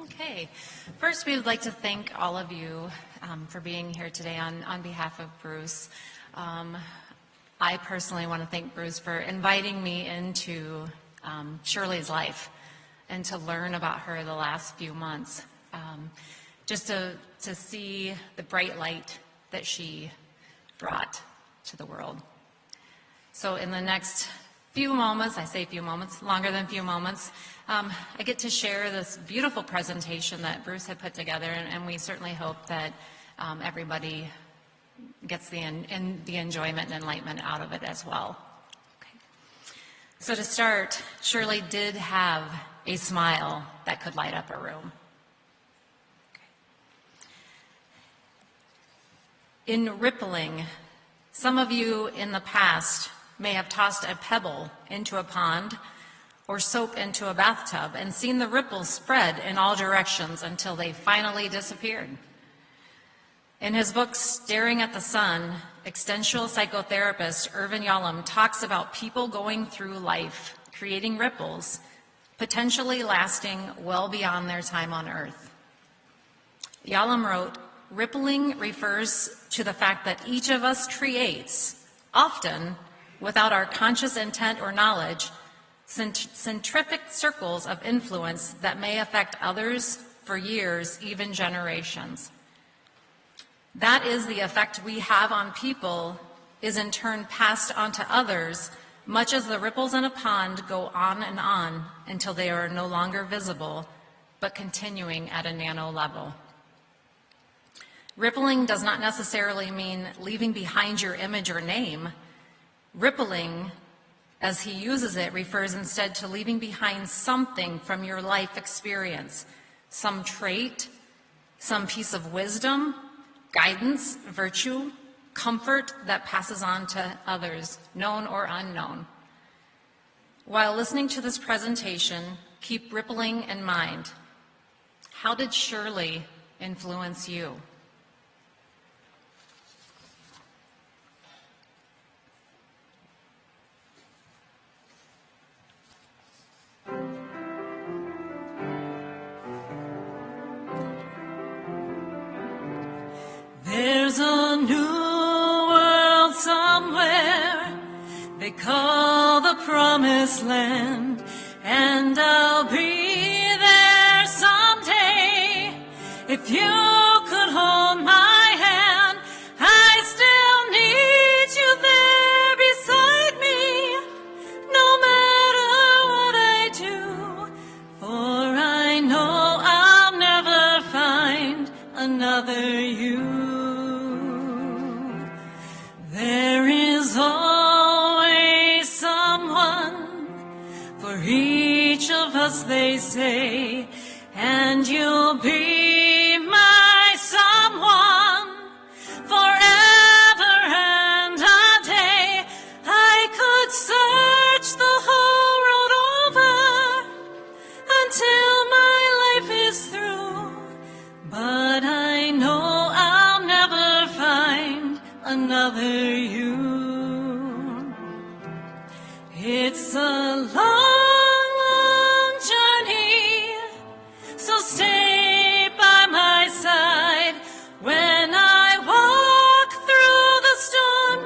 Okay. First, we would like to thank all of you for being here today on behalf of Bruce. I personally want to thank Bruce for inviting me into Shirley's life and to learn about her the last few months. Just to see the bright light that she brought to the world. So in the next few moments, I say few moments, longer than few moments, I get to share this beautiful presentation that Bruce had put together, and we certainly hope that everybody gets the enjoyment and enlightenment out of it as well. Okay. So to start, Shirley did have a smile that could light up a room. In rippling, some of you in the past may have tossed a pebble into a pond or soap into a bathtub and seen the ripples spread in all directions until they finally disappeared. In his book, Staring at the Sun, existential psychotherapist Irvin Yalom talks about people going through life, creating ripples, potentially lasting well beyond their time on Earth. Yalom wrote, "Rippling refers to the fact that each of us creates, often without our conscious intent or knowledge, centrifugal circles of influence that may affect others for years, even generations. That is, the effect we have on people is in turn passed on to others, much as the ripples in a pond go on and on until they are no longer visible, but continuing at a nano level." Rippling does not necessarily mean leaving behind your image or name. Rippling, as he uses it, refers instead to leaving behind something from your life experience, some trait, some piece of wisdom, guidance, virtue, comfort that passes on to others, known or unknown. While listening to this presentation, keep rippling in mind. How did Shirley influence you? There's a new world somewhere they call the Promised Land, and I'll be there someday. If you could hold my hand, I still need you there beside me, no matter what I do, for I know I'll never find another you. There is always someone for each of us, they say, and you'll be my someone forever and a day. I could search the whole road over until my life is through, but I know I'll never find another you. It's a long, long journey, so stay by my side. When I walk through the storm,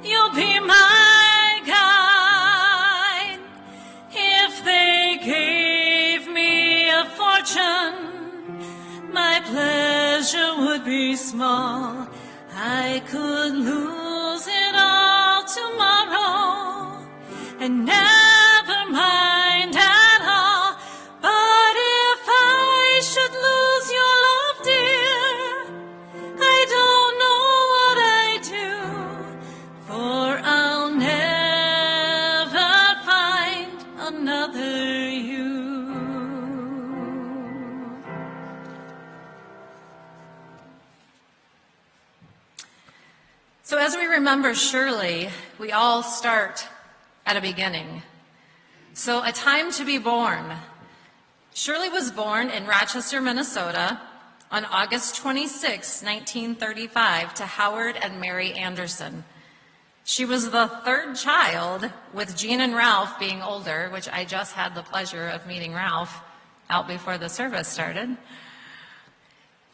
you'll be my guide. If they gave me a fortune, my pleasure would be small. I could lose it all tomorrow and never mind at all. But if I should lose your love, dear, I don't know what I'd do, for I'll never find another you. So as we remember Shirley, we all start at a beginning. So a time to be born. Shirley was born in Rochester, Minnesota on August 26, 1935 to Howard and Mary Anderson. She was the third child, with Jean and Ralph being older, which I just had the pleasure of meeting Ralph, out before the service started.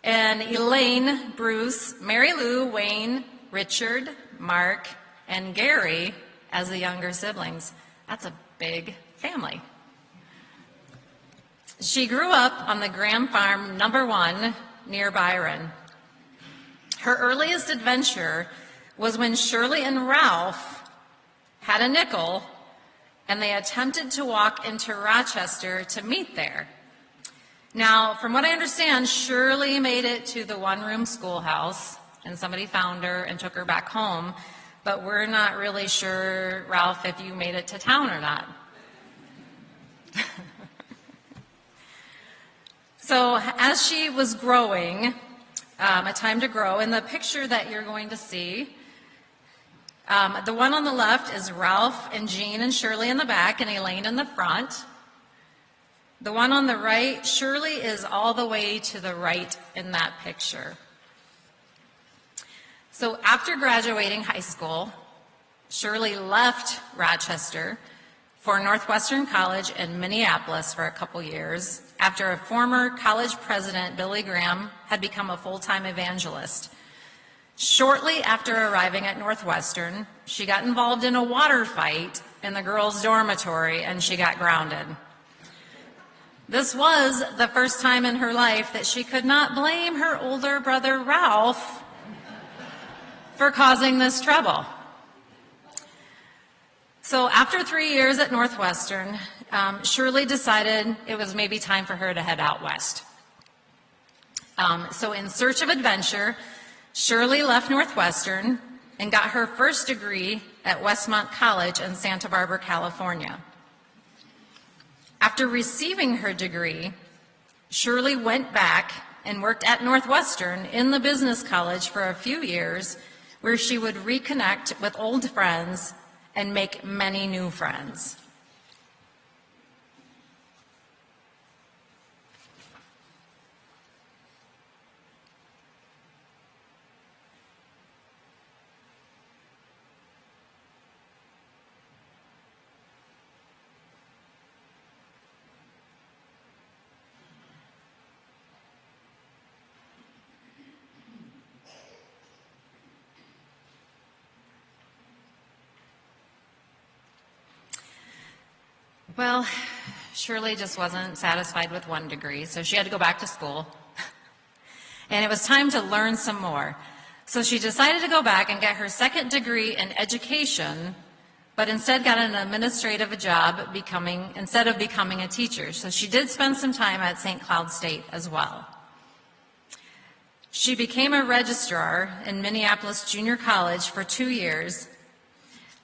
And Elaine, Bruce, Mary Lou, Wayne, Richard, Mark, and Gary as the younger siblings. That's a big family. She grew up on the Graham Farm number 1 near Byron. Her earliest adventure was when Shirley and Ralph had a nickel and they attempted to walk into Rochester to meet there. Now, from what I understand, Shirley made it to the one-room schoolhouse and somebody found her and took her back home, but we're not really sure, Ralph, if you made it to town or not. So as she was growing, a time to grow, in the picture that you're going to see, the one on the left is Ralph and Jean and Shirley in the back and Elaine in the front. The one on the right, Shirley is all the way to the right in that picture. So after graduating high school, Shirley left Rochester for Northwestern College in Minneapolis for a couple years after a former college president, Billy Graham, had become a full-time evangelist. Shortly after arriving at Northwestern, she got involved in a water fight in the girls' dormitory and she got grounded. This was the first time in her life that she could not blame her older brother Ralph for causing this trouble. So after 3 years at Northwestern, Shirley decided it was maybe time for her to head out west. So in search of adventure, Shirley left Northwestern and got her first degree at Westmont College in Santa Barbara, California. After receiving her degree, Shirley went back and worked at Northwestern in the business college for a few years, where she would reconnect with old friends and make many new friends. Well, Shirley just wasn't satisfied with one degree, so she had to go back to school. And it was time to learn some more. So she decided to go back and get her second degree in education, but instead got an administrative job instead of becoming a teacher. So she did spend some time at St. Cloud State as well. She became a registrar in Minneapolis Junior College for 2 years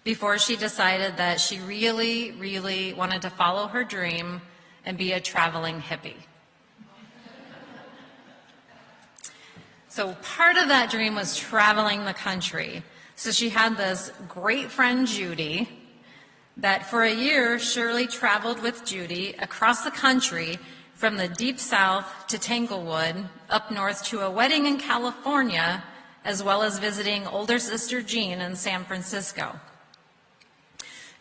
before she decided that she really, really wanted to follow her dream and be a traveling hippie. So part of that dream was traveling the country. So she had this great friend, Judy, that for a year, Shirley traveled with Judy across the country from the deep south to Tanglewood, up north to a wedding in California, as well as visiting older sister Jean in San Francisco.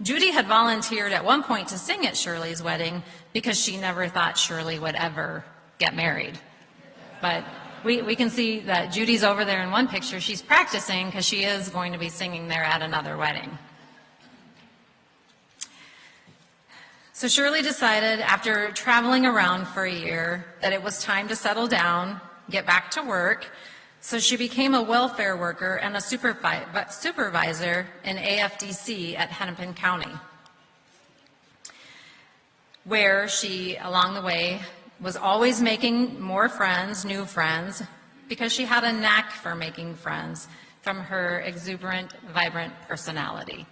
Judy had volunteered at one point to sing at Shirley's wedding because she never thought Shirley would ever get married. But we can see that Judy's over there in one picture. She's practicing because she is going to be singing there at another wedding. So Shirley decided after traveling around for a year that it was time to settle down, get back to work. So she became a welfare worker and a supervisor in AFDC at Hennepin County, where she, along the way, was always making more friends, new friends, because she had a knack for making friends from her exuberant, vibrant personality.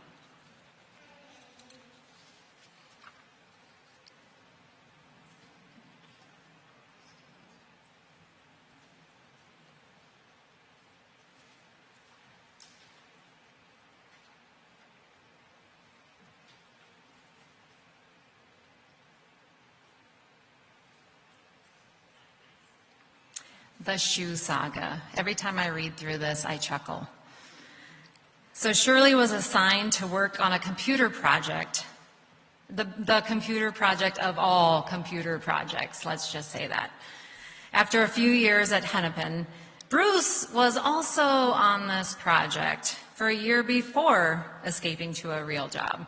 The shoe saga. Every time I read through this, I chuckle. So Shirley was assigned to work on a computer project the computer project of all computer projects, let's just say that. After a few years at Hennepin, Bruce was also on this project for a year before escaping to a real job.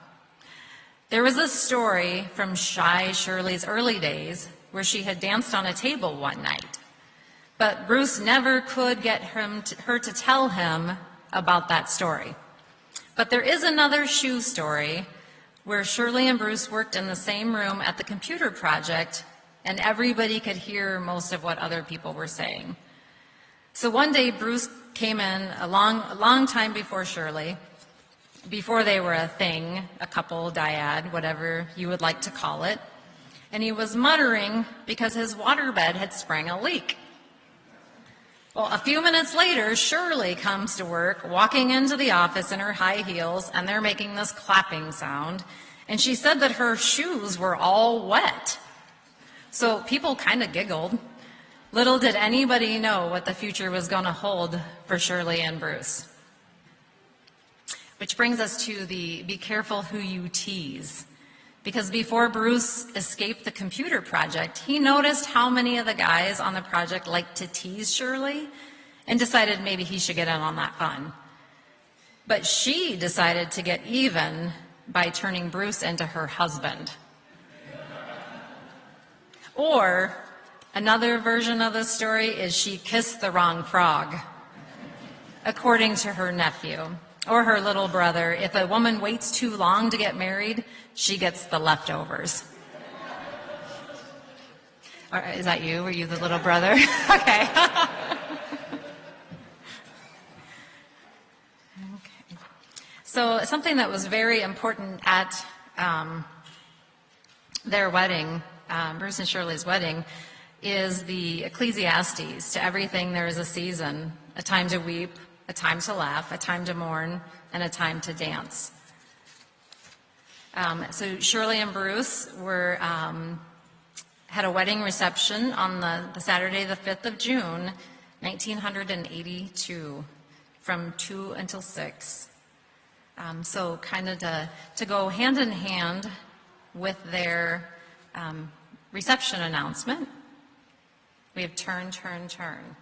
There was a story from shy Shirley's early days where she had danced on a table one night, but Bruce never could get her to tell him about that story. But there is another shoe story where Shirley and Bruce worked in the same room at the computer project, and everybody could hear most of what other people were saying. So one day, Bruce came in a long time before Shirley, before they were a thing, a couple, dyad, whatever you would like to call it, and he was muttering because his waterbed had sprung a leak. Well, a few minutes later, Shirley comes to work, walking into the office in her high heels, and they're making this clapping sound, and she said that her shoes were all wet. So people kind of giggled. Little did anybody know what the future was going to hold for Shirley and Bruce. Which brings us to the be careful who you tease. Because before Bruce escaped the computer project, he noticed how many of the guys on the project liked to tease Shirley and decided maybe he should get in on that fun. But she decided to get even by turning Bruce into her husband. Or another version of the story is she kissed the wrong frog, according to her nephew. Or her little brother, if a woman waits too long to get married, she gets the leftovers. Or, is that you? Were you the little brother? Okay. Okay. So something that was very important at their wedding, Bruce and Shirley's wedding, is the Ecclesiastes. To everything there is a season, a time to weep, a time to laugh, a time to mourn, and a time to dance. So Shirley and Bruce had a wedding reception on the Saturday, the 5th of June, 1982, from 2 until 6. So kind of to go hand in hand with their reception announcement, we have Turn, Turn, Turn.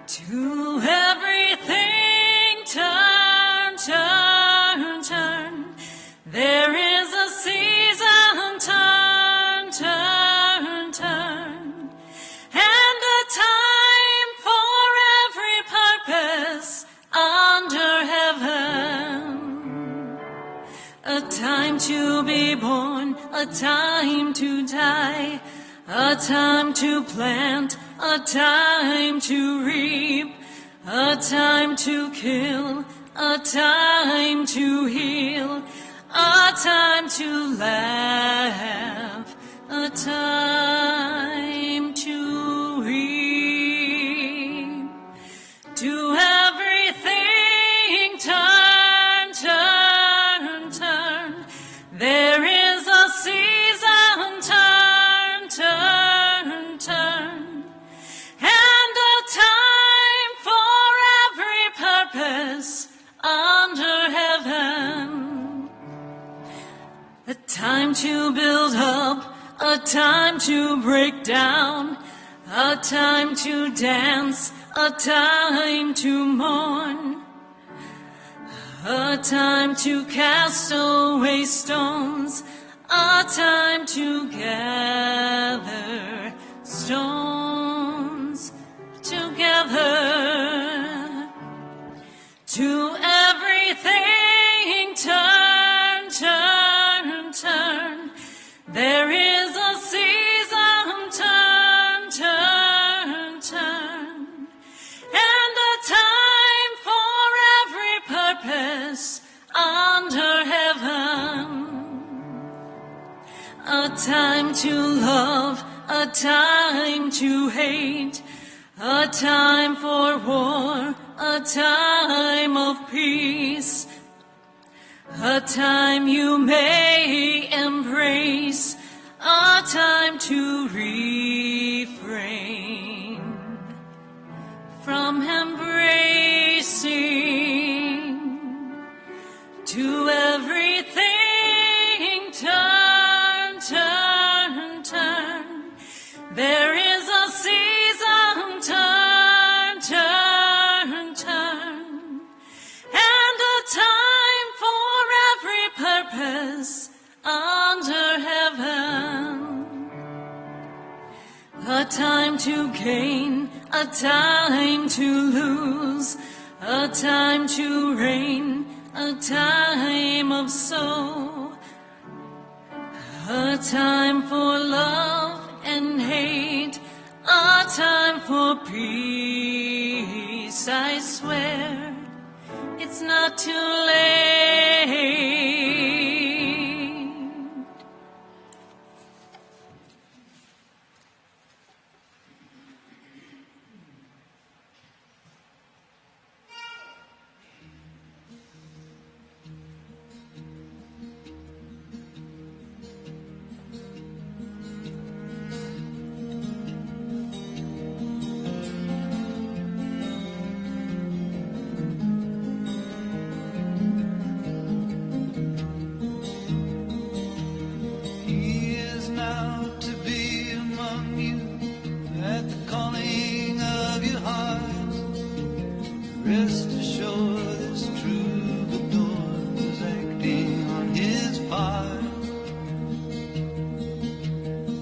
To everything turn, turn, turn. There is a season, turn, turn, turn. And a time for every purpose under heaven. A time to be born, a time to die, a time to plant, a time to reap, a time to kill, a time to heal, a time to laugh, a time to reap. To everything turn, turn, turn. There is a season, turn, turn, turn. And a time for every purpose under heaven. A time to build up, a time to break down, a time to dance, a time to mourn, a time to cast away stones, a time to gather stones together. To everything turn, turn, turn. There is a season, turn, turn, turn. And a time for every purpose under heaven. A time to love, a time to hate, a time for war, a time of peace, a time you may embrace, a time to refrain. from embracing, to everything turn, turn, turn. There is a season, turn, turn, turn, and a time for every purpose under heaven. A time to gain, a time to lose, a time to reign, a time of soul, a time for love and hate, a time for peace. I swear it's not too late. He is now to be among you at the calling of your hearts. Rest assured this troubadour was acting on his part.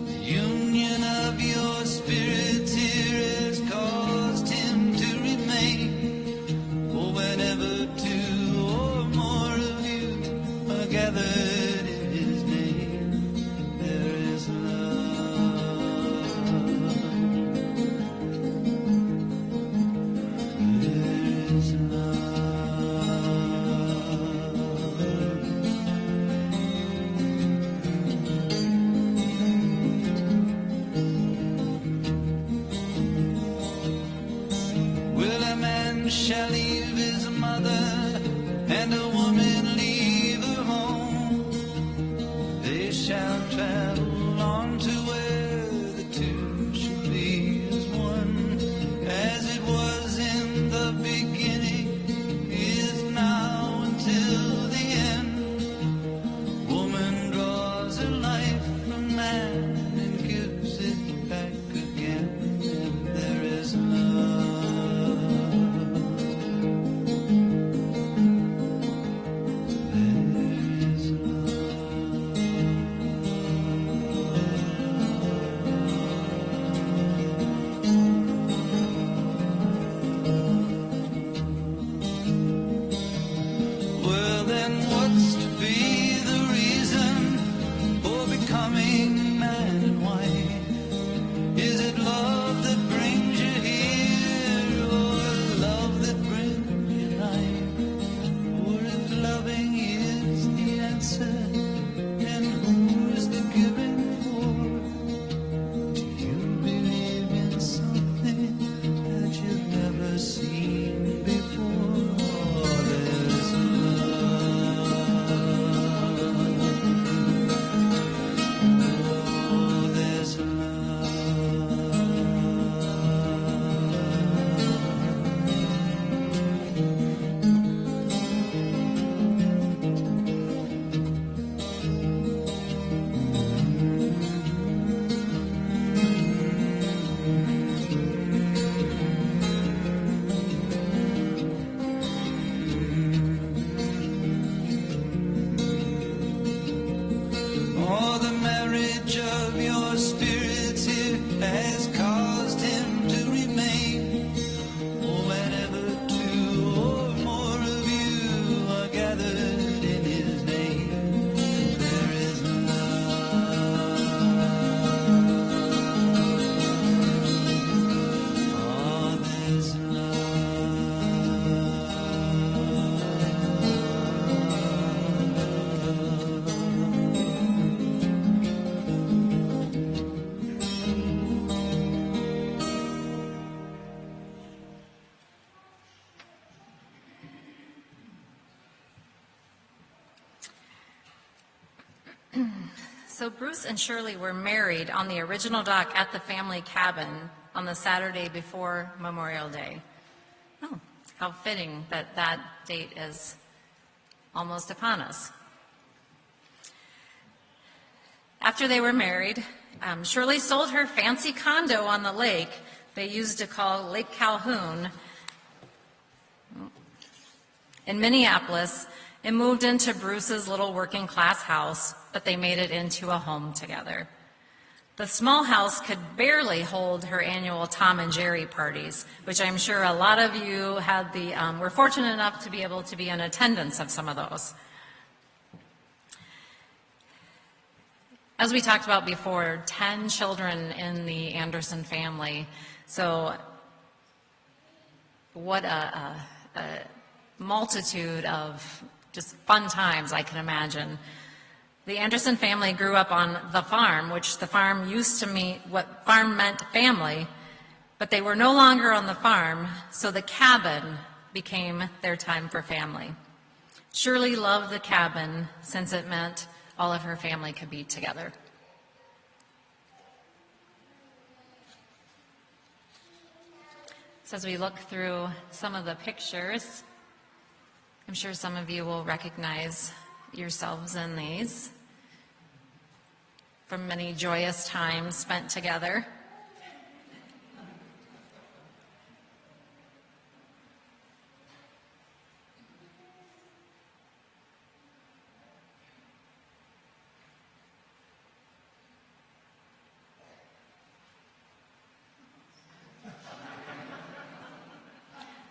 The union of your spirits here has caused him to remain. For whenever two or more of you are gathered in his name, there is love. There is love. Will a man shall leave his mother, and a woman leave her home? They shall travel on to where the two shall be as one. As it was in the beginning, is now until the end. Woman draws her life from man and gives it back again. And there is love. There is Well, then what's to be the reason for becoming man and wife? Is it love that brings you here, or love that brings you life? Or if loving is the answer, then who's the giving for? Do you believe in something that you've never seen before? There's love. There's Oh, the marriage of your spirits here has caused him to remain. Oh, whenever two or more of you are gathered in his name, there is love. Oh, there's So Bruce and Shirley were married on the original dock at the family cabin on the Saturday before Memorial Day. Oh, how fitting that that date is almost upon us. After they were married, Shirley sold her fancy condo on the lake they used to call Lake Calhoun in Minneapolis and moved into Bruce's little working class house, but they made it into a home together. The small house could barely hold her annual Tom and Jerry parties, which I'm sure a lot of you had were fortunate enough to be able to be in attendance of some of those. As we talked about before, 10 children in the Anderson family. So what a multitude of just fun times I can imagine. The Anderson family grew up on the farm, which the farm used to mean what farm meant family, but they were no longer on the farm, so the cabin became their time for family. Shirley loved the cabin since it meant all of her family could be together. So as we look through some of the pictures, I'm sure some of you will recognize yourselves in these from many joyous times spent together.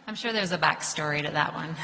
I'm sure there's a backstory to that one.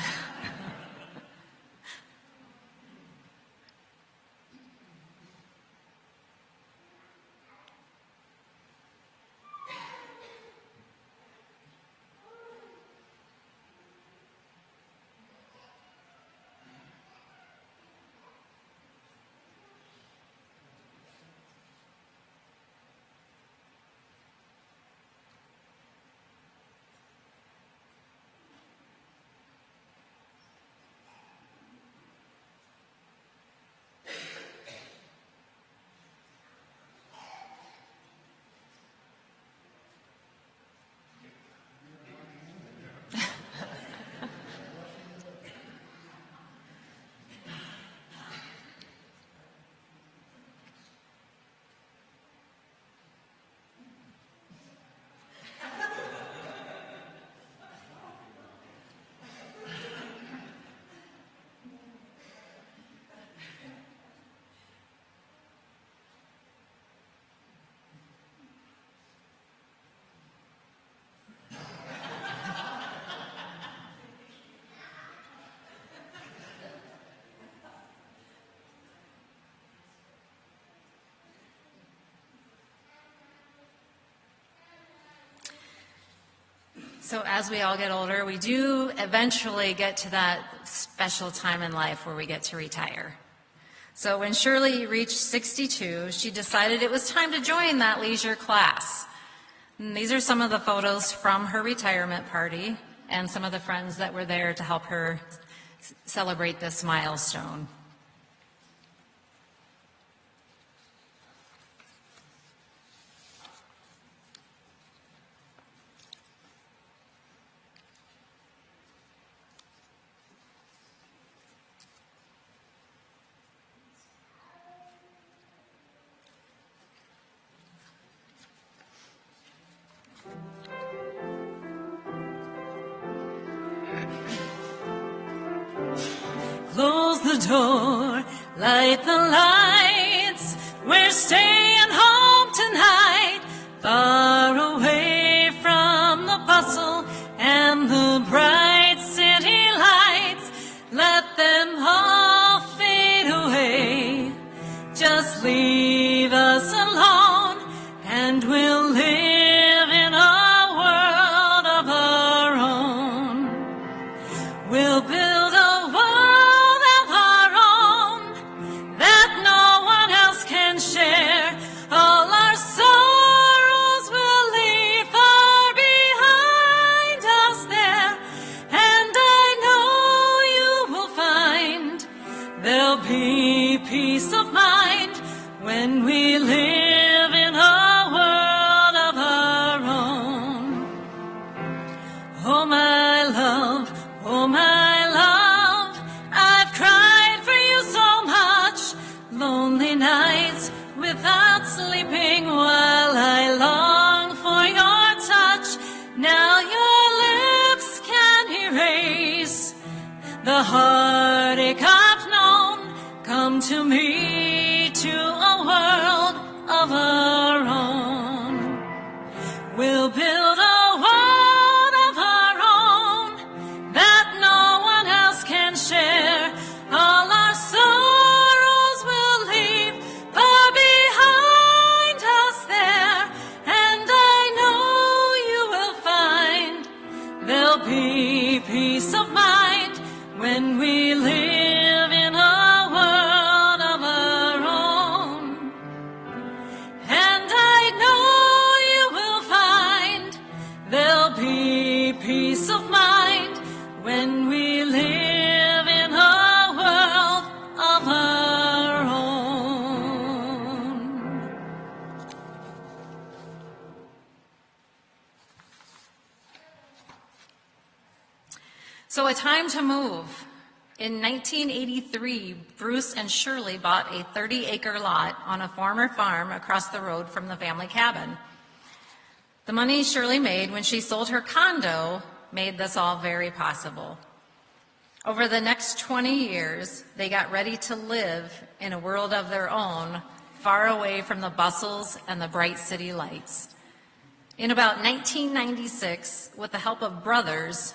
So as we all get older, we do eventually get to that special time in life where we get to retire. So when Shirley reached 62, she decided it was time to join that leisure class. And these are some of the photos from her retirement party and some of the friends that were there to help her celebrate this milestone. Close the door, light the lights. We're staying home tonight, far away from the bustle and the bright city lights. Let them all fade away. Just leave us alone, and we'll live in a world of our own. We'll build a peace of mind when we live in a world of our own. Oh, my love, oh my love, I've cried for you so much, lonely nights without sleeping while I long for your touch. Now your lips can erase the heartache I've known. Come to me, to a world of our own. We'll build a world of our own that no one else can share. All our sorrows will leave far behind us there, and I know you will find there'll be peace of mind when we live in a world of our own. And I know you will find there'll be peace of mind when we live in a world of our own. So a time to move. In 1983, Bruce and Shirley bought a 30-acre lot on a former farm across the road from the family cabin. The money Shirley made when she sold her condo made this all very possible. Over the next 20 years, they got ready to live in a world of their own, far away from the bustles and the bright city lights. In about 1996, with the help of brothers,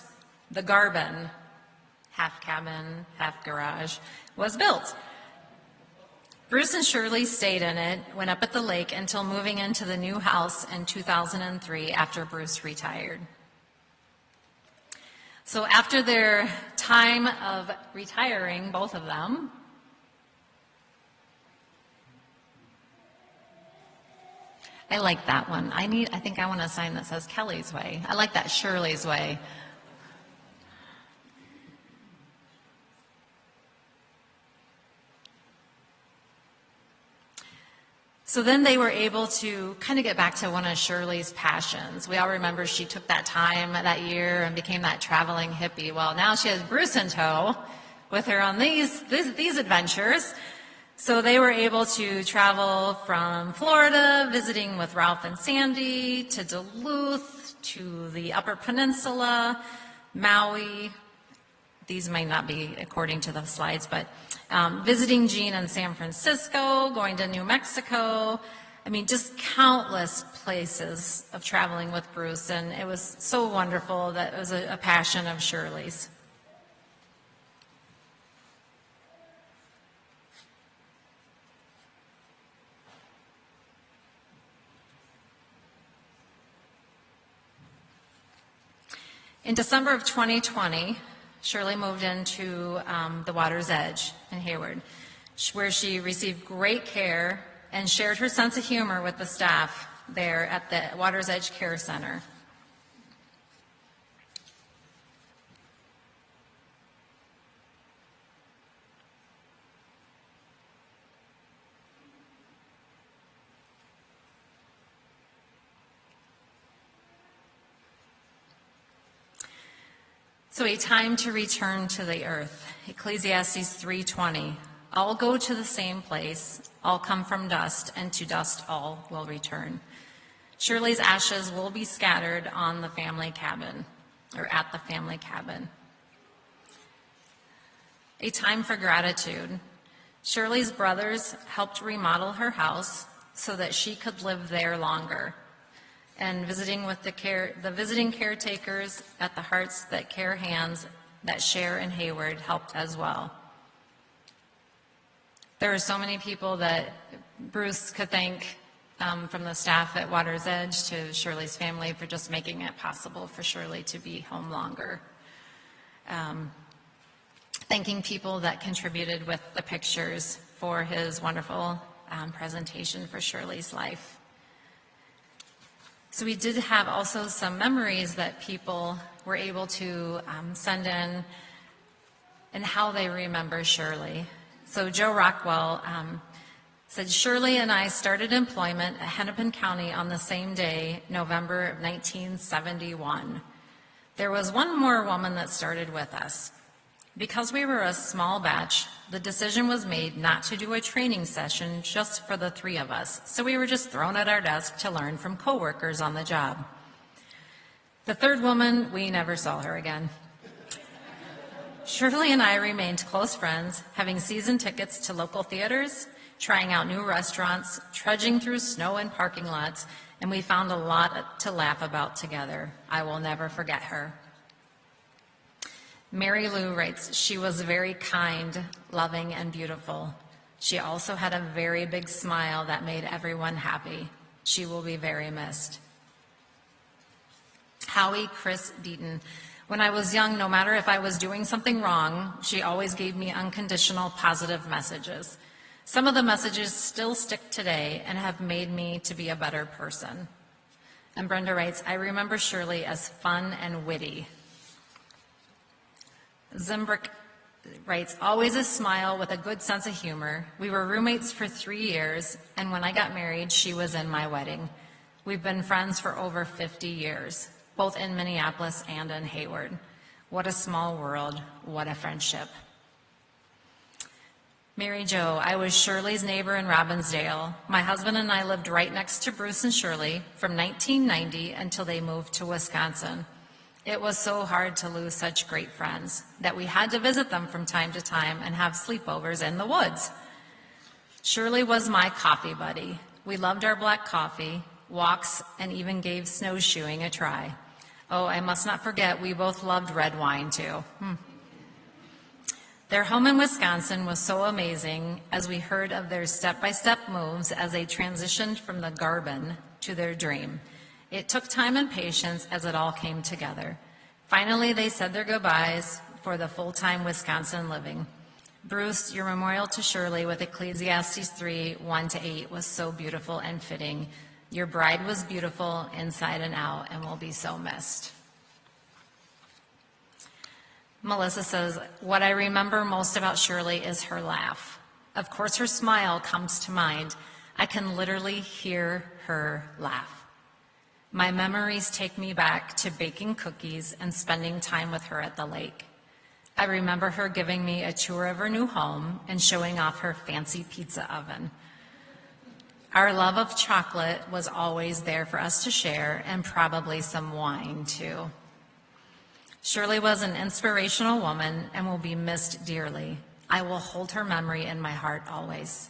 the Garbin, half cabin, half garage, was built. Bruce and Shirley stayed in it, went up at the lake until moving into the new house in 2003 after Bruce retired. So after their time of retiring, both of them, I like that one. I think I want a sign that says Kelly's Way. I like that Shirley's Way. So then they were able to kind of get back to one of Shirley's passions. We all remember she took that time that year and became that traveling hippie. Well, now she has Bruce in tow with her on these adventures. So they were able to travel from Florida, visiting with Ralph and Sandy, to Duluth, to the Upper Peninsula, Maui. These might not be according to the slides, but visiting Jean in San Francisco, going to New Mexico. I mean, just countless places of traveling with Bruce, and it was so wonderful. That it was a passion of Shirley's. In December of 2020, Shirley moved into the Water's Edge in Hayward, where she received great care and shared her sense of humor with the staff there at the Water's Edge Care Center. So a time to return to the earth. Ecclesiastes 3:20. All go to the same place, all come from dust, and to dust all will return. Shirley's ashes will be scattered on the family cabin, or at the family cabin. A time for gratitude. Shirley's brothers helped remodel her house so that she could live there longer. And visiting with the visiting caretakers at the Hearts That Care Hands that share in Hayward helped as well. There are so many people that Bruce could thank, from the staff at Water's Edge to Shirley's family, for just making it possible for Shirley to be home longer. Thanking people that contributed with the pictures for his wonderful presentation for Shirley's life. So we did have also some memories that people were able to send in and how they remember Shirley. So Joe Rockwell said, Shirley and I started employment at Hennepin County on the same day, November of 1971. There was one more woman that started with us. Because we were a small batch, the decision was made not to do a training session just for the three of us, so we were just thrown at our desk to learn from coworkers on the job. The third woman, we never saw her again. Shirley and I remained close friends, having season tickets to local theaters, trying out new restaurants, trudging through snow and parking lots, and we found a lot to laugh about together. I will never forget her. Mary Lou writes, she was very kind, loving, and beautiful. She also had a very big smile that made everyone happy. She will be very missed. Howie Chris Deaton. When I was young, no matter if I was doing something wrong, she always gave me unconditional positive messages. Some of the messages still stick today and have made me to be a better person. And Brenda writes, I remember Shirley as fun and witty. Zimbrick writes, always a smile with a good sense of humor. We were roommates for 3 years, and when I got married, she was in my wedding. We've been friends for over 50 years, both in Minneapolis and in Hayward. What a small world, what a friendship. Mary Jo, I was Shirley's neighbor in Robbinsdale. My husband and I lived right next to Bruce and Shirley from 1990 until they moved to Wisconsin. It was so hard to lose such great friends that we had to visit them from time to time and have sleepovers in the woods. Shirley was my coffee buddy. We loved our black coffee, walks, and even gave snowshoeing a try. Oh, I must not forget, we both loved red wine too. Their home in Wisconsin was so amazing as we heard of their step-by-step moves as they transitioned from the Garbin to their dream. It took time and patience as it all came together. Finally, they said their goodbyes for the full-time Wisconsin living. Bruce, your memorial to Shirley with Ecclesiastes 3, 1-8 was so beautiful and fitting. Your bride was beautiful inside and out and will be so missed. Melissa says, what I remember most about Shirley is her laugh. Of course, her smile comes to mind. I can literally hear her laugh. My memories take me back to baking cookies and spending time with her at the lake. I remember her giving me a tour of her new home and showing off her fancy pizza oven. Our love of chocolate was always there for us to share, and probably some wine too. Shirley was an inspirational woman and will be missed dearly. I will hold her memory in my heart always.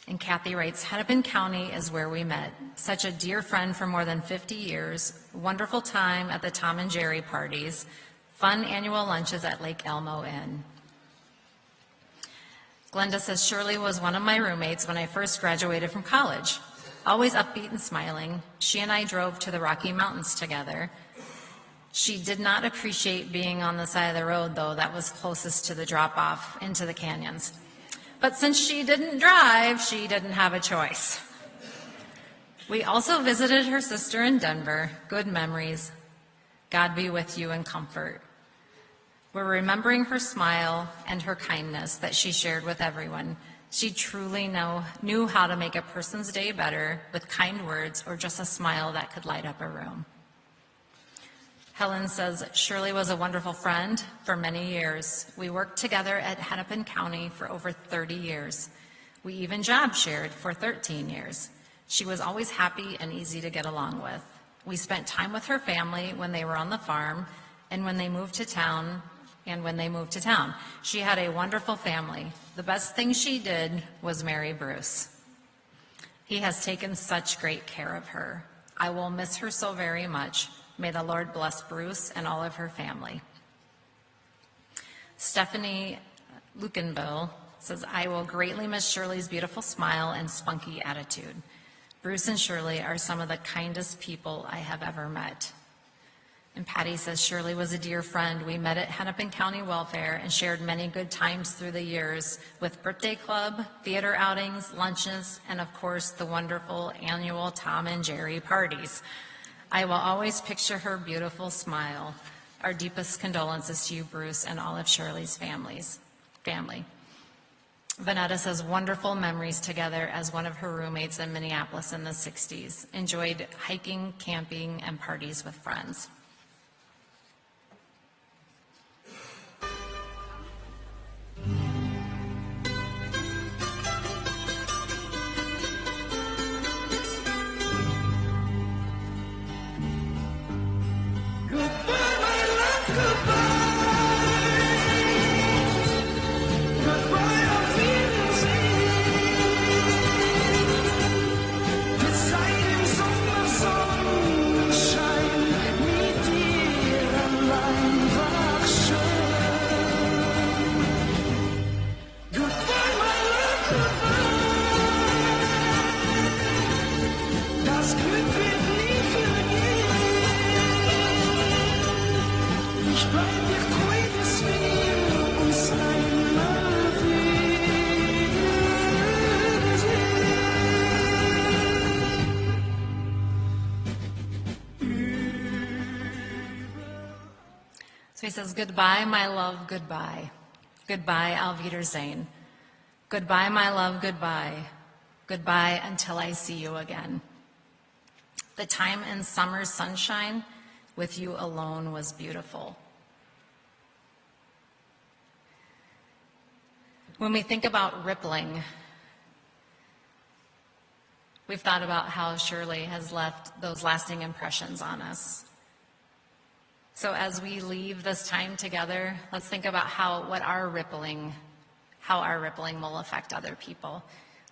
And Kathy writes, Hennepin County is where we met. Such a dear friend for more than 50 years, wonderful time at the Tom and Jerry parties, fun annual lunches at Lake Elmo Inn. Glenda says, Shirley was one of my roommates when I first graduated from college. Always upbeat and smiling, she and I drove to the Rocky Mountains together. She did not appreciate being on the side of the road, though, that was closest to the drop-off into the canyons. But since she didn't drive, she didn't have a choice. We also visited her sister in Denver. Good memories. God be with you in comfort. We're remembering her smile and her kindness that she shared with everyone. She truly knew how to make a person's day better with kind words or just a smile that could light up a room. Helen says, Shirley was a wonderful friend for many years. We worked together at Hennepin County for over 30 years. We even job shared for 13 years. She was always happy and easy to get along with. We spent time with her family when they were on the farm and when they moved to town. She had a wonderful family. The best thing she did was marry Bruce. He has taken such great care of her. I will miss her so very much. May the Lord bless Bruce and all of her family. Stephanie Lukenbill says, I will greatly miss Shirley's beautiful smile and spunky attitude. Bruce and Shirley are some of the kindest people I have ever met. And Patty says, Shirley was a dear friend. We met at Hennepin County Welfare and shared many good times through the years with birthday club, theater outings, lunches, and of course, the wonderful annual Tom and Jerry parties. I will always picture her beautiful smile. Our deepest condolences to you, Bruce, and all of Shirley's family. Vanetta says, wonderful memories together as one of her roommates in Minneapolis in the 60s. Enjoyed hiking, camping, and parties with friends. spreid dich koides mir und sein So he says, goodbye, my love, goodbye. Goodbye, Auf Wiedersehen. Goodbye, my love, goodbye. Goodbye until I see you again. The time in summer sunshine with you alone was beautiful. When we think about rippling, we've thought about how Shirley has left those lasting impressions on us. So as we leave this time together, let's think about how our rippling will affect other people.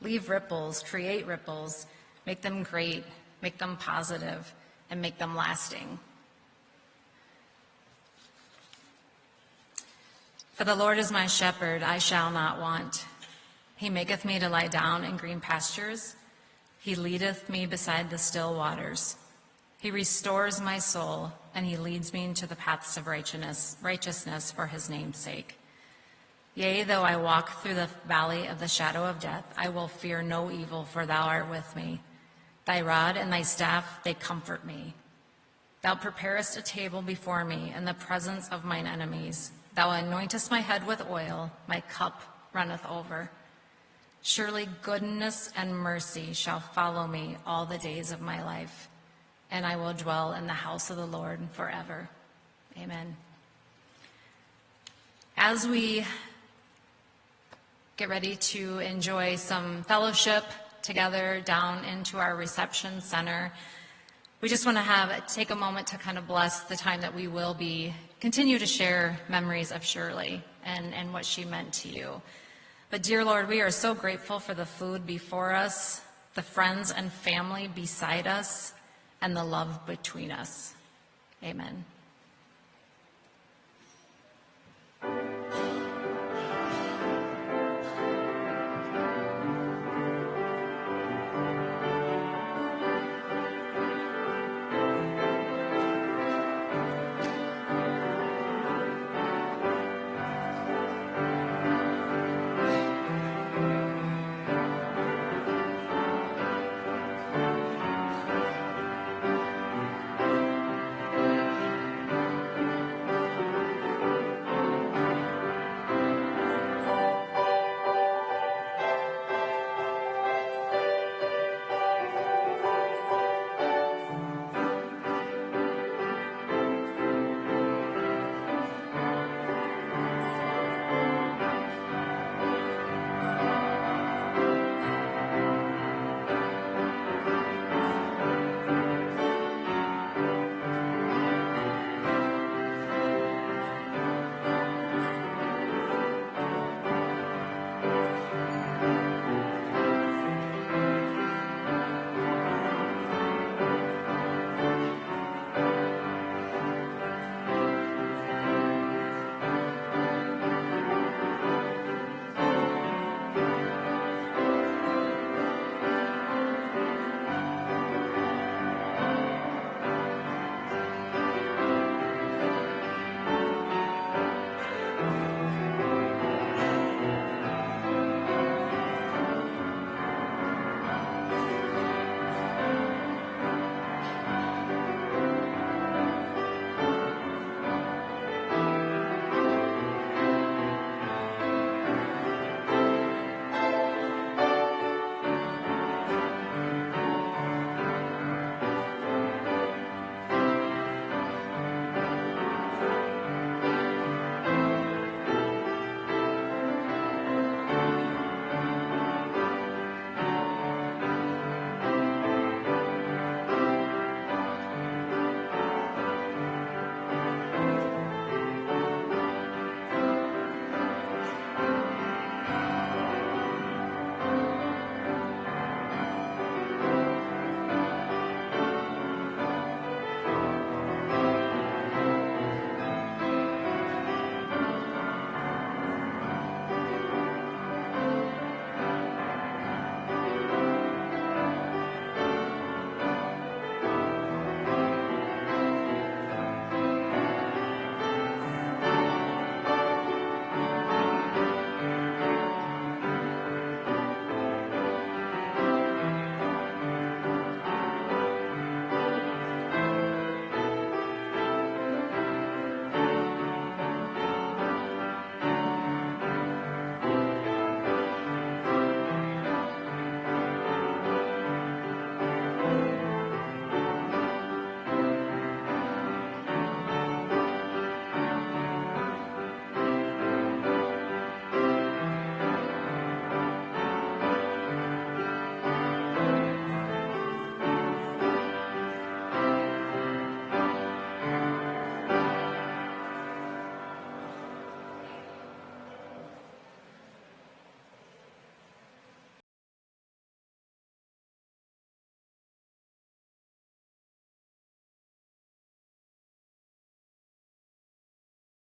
Leave ripples, create ripples, make them great, make them positive, and make them lasting. For the Lord is my shepherd, I shall not want. He maketh me to lie down in green pastures. He leadeth me beside the still waters. He restores my soul, and he leads me into the paths of righteousness for his name's sake. Yea, though I walk through the valley of the shadow of death, I will fear no evil, for thou art with me. Thy rod and thy staff, they comfort me. Thou preparest a table before me in the presence of mine enemies. Thou anointest my head with oil, my cup runneth over. Surely goodness and mercy shall follow me all the days of my life, and I will dwell in the house of the Lord forever. Amen. As we get ready to enjoy some fellowship together down into our reception center, we just want to take a moment to kind of bless the time that we will continue to share memories of Shirley and what she meant to you. But dear Lord, we are so grateful for the food before us, the friends and family beside us, and the love between us. Amen.